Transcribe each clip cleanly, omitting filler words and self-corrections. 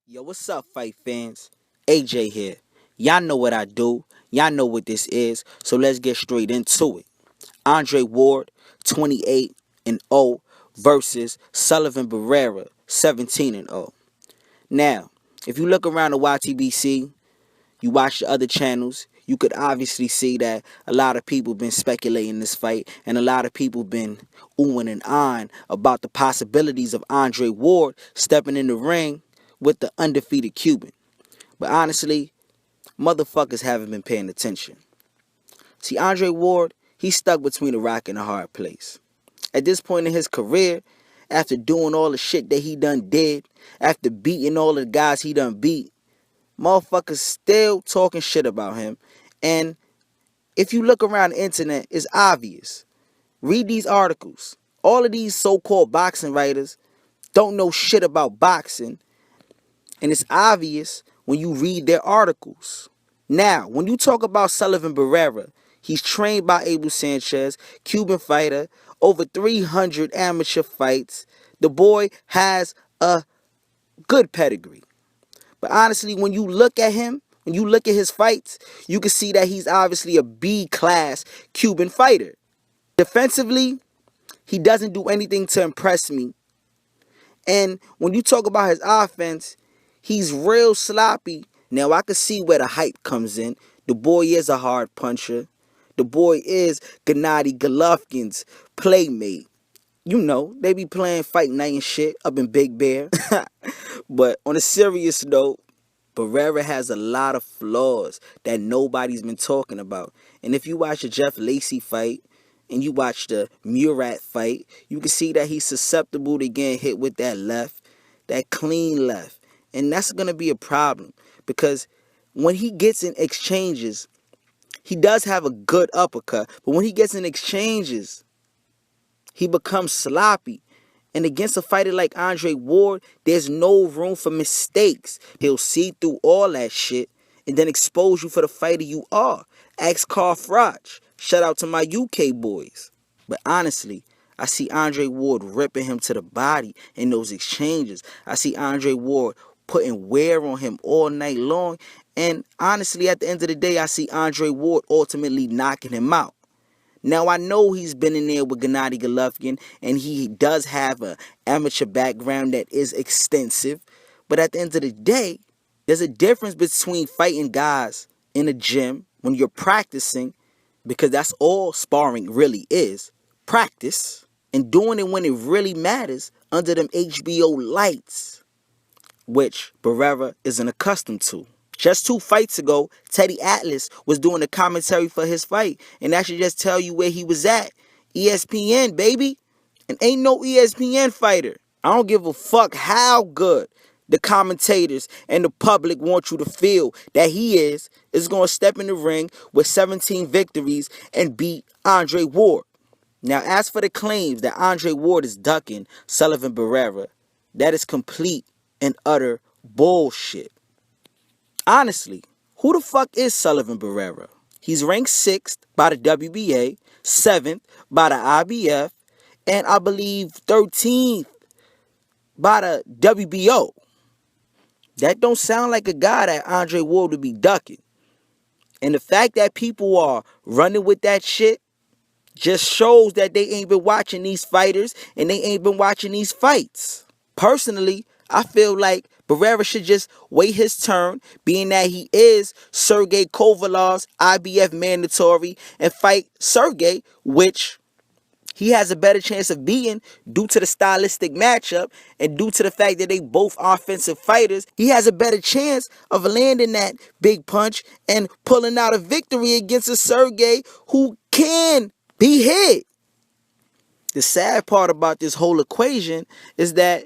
Yo, what's up, fight fans? AJ here. Y'all know what I do. Y'all know what this is. So let's get straight into it. Andre Ward, 28-0 versus Sullivan Barrera, 17-0. Now, if you look around the YTBC, you watch the other channels, you could obviously see that a lot of people been speculating this fight, and a lot of people been oohing and ahhing about the possibilities of Andre Ward stepping in the ring with the undefeated Cuban. But honestly, motherfuckers haven't been paying attention. See, Andre Ward, he's stuck between a rock and a hard place. At this point in his career, after doing all the shit that he done did, after beating all the guys he done beat, motherfuckers still talking shit about him. And if you look around the internet, it's obvious. Read these articles. All of these so-called boxing writers don't know shit about boxing. And it's obvious when you read their articles. Now, when you talk about Sullivan Barrera, he's trained by Abel Sanchez, Cuban fighter, over 300 amateur fights. The boy has a good pedigree. But honestly, when you look at him, when you look at his fights, you can see that he's obviously a B-class Cuban fighter. Defensively, he doesn't do anything to impress me. And when you talk about his offense, he's real sloppy. Now, I can see where the hype comes in. The boy is a hard puncher. The boy is Gennady Golovkin's playmate. You know, they be playing fight night and shit up in Big Bear. But on a serious note, Barrera has a lot of flaws that nobody's been talking about. And if you watch the Jeff Lacey fight and you watch the Murat fight, you can see that he's susceptible to getting hit with that left, that clean left. And that's going to be a problem because when he gets in exchanges, he does have a good uppercut. But when he gets in exchanges, he becomes sloppy. And against a fighter like Andre Ward, there's no room for mistakes. He'll see through all that shit and then expose you for the fighter you are. Ask Carl Froch. Shout out to my UK boys. But honestly, I see Andre Ward ripping him to the body in those exchanges. I see Andre Ward putting wear on him all night long. And honestly, at the end of the day, I see Andre Ward ultimately knocking him out. Now, I know he's been in there with Gennady Golovkin, and he does have an amateur background that is extensive. But at the end of the day, there's a difference between fighting guys in a gym when you're practicing, because that's all sparring really is, practice, and doing it when it really matters under them HBO lights, which Barrera isn't accustomed to. Just 2 fights ago, Teddy Atlas was doing the commentary for his fight. And that should just tell you where he was at. ESPN, baby. And ain't no ESPN fighter. I don't give a fuck how good the commentators and the public want you to feel that he is going to step in the ring with 17 victories and beat Andre Ward. Now, as for the claims that Andre Ward is ducking Sullivan Barrera, that is complete and utter bullshit. Honestly, who the fuck is Sullivan Barrera? He's ranked 6th by the WBA, 7th by the IBF, and I believe 13th by the WBO. That don't sound like a guy that Andre Ward would be ducking. And the fact that people are running with that shit just shows that they ain't been watching these fighters and they ain't been watching these fights. Personally, I feel like Barrera should just wait his turn, being that he is Sergey Kovalov's IBF mandatory, and fight Sergey, which he has a better chance of beating due to the stylistic matchup and due to the fact that they both offensive fighters. He has a better chance of landing that big punch and pulling out a victory against a Sergey who can be hit. The sad part about this whole equation is that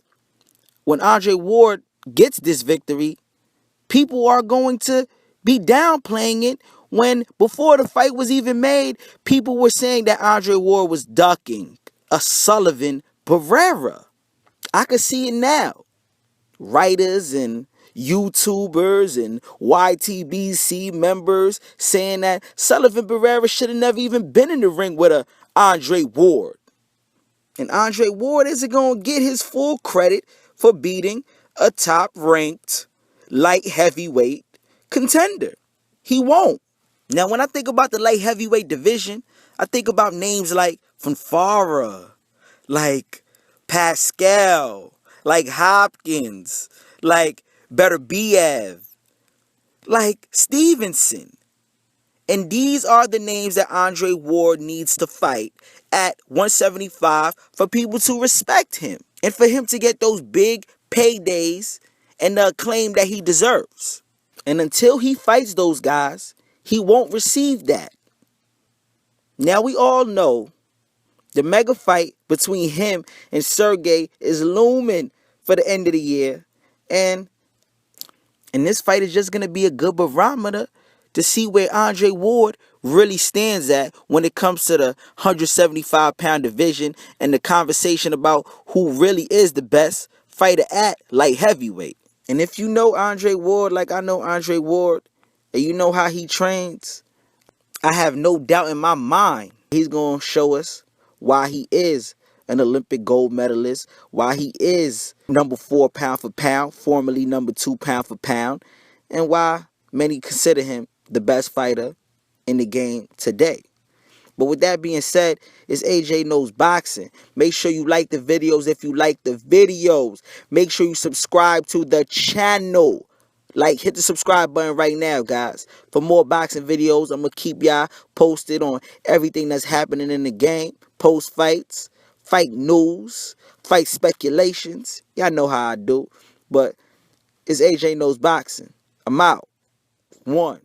when Andre Ward gets this victory, people are going to be downplaying it when before the fight was even made, people were saying that Andre Ward was ducking a Sullivan Barrera. I can see it now. Writers and YouTubers and YTBC members saying that Sullivan Barrera should have never even been in the ring with a Andre Ward. And Andre Ward isn't going to get his full credit for beating a top-ranked light heavyweight contender. He won't. Now, when I think about the light heavyweight division, I think about names like Fonfara, like Pascal, like Hopkins, like Beterbiev, like Stevenson. And these are the names that Andre Ward needs to fight at 175 for people to respect him and for him to get those big paydays and the acclaim that he deserves. And until he fights those guys, he won't receive that. Now we all know the mega fight between him and Sergey is looming for the end of the year. And this fight is just going to be a good barometer to see where Andre Ward really stands at when it comes to the 175-pound division and the conversation about who really is the best fighter at light heavyweight. And if you know Andre Ward like I know Andre Ward, and you know how he trains, I have no doubt in my mind he's going to show us why he is an Olympic gold medalist, why he is number 4 pound for pound, formerly number 2 pound for pound, and why many consider him the best fighter in the game today. But with that being said, it's AJ Knows Boxing. Make sure you like the videos if you like the videos. Make sure you subscribe to the channel. Like, hit the subscribe button right now, guys. For more boxing videos, I'm going to keep y'all posted on everything that's happening in the game. Post fights, fight news, fight speculations. Y'all know how I do. But it's AJ Knows Boxing. I'm out. 1.